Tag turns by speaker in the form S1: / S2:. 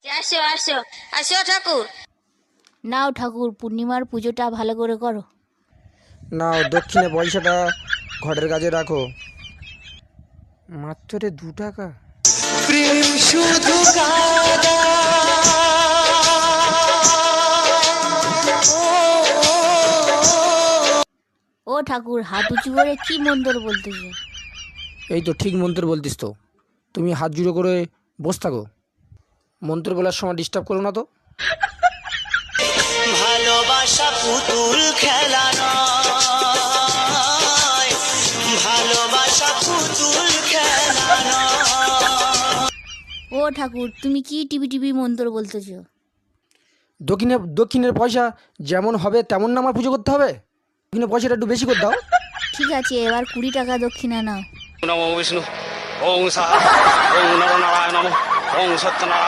S1: আসো আসো আসো ঠাকুর।
S2: নাও ঠাকুর, পূর্ণিমার পুজোটা ভালো করে করো।
S3: নাও দক্ষিণে পয়সাটা ঘরের কাছে রাখো। মাত্র 2 টাকা।
S4: প্রেম শুধু কাদা।
S2: ও ঠাকুর, হাত উঁচু করে কি মন্তর বলতেছো?
S3: এই তো ঠিক মন্ত্র বলতিস তো। তুমি হাত জুড়ো করে বস থাকো, মন্ত্র বলার সময় ডিস্টার্ব করো না তো।
S4: ভালোবাসা পুতুল খেলা নয়, ভালোবাসা পুতুল খেলা নয়।
S2: ও ঠাকুর, তুমি কি টিভি টিভি মন্তর বলতেছো?
S3: দক্ষিণের পয়সা যেমন হবে তেমন না আমার পুজো করতে হবে? দক্ষিণের পয়সাটা একটু বেশি করে দাও।
S2: ঠিক আছে, এবার 20 টাকা দক্ষিণা নাও।
S5: নমো বিষ্ণু ওং সাহা ওং নর নারায়ণ নমঃ ওং সত্যনারায়ণ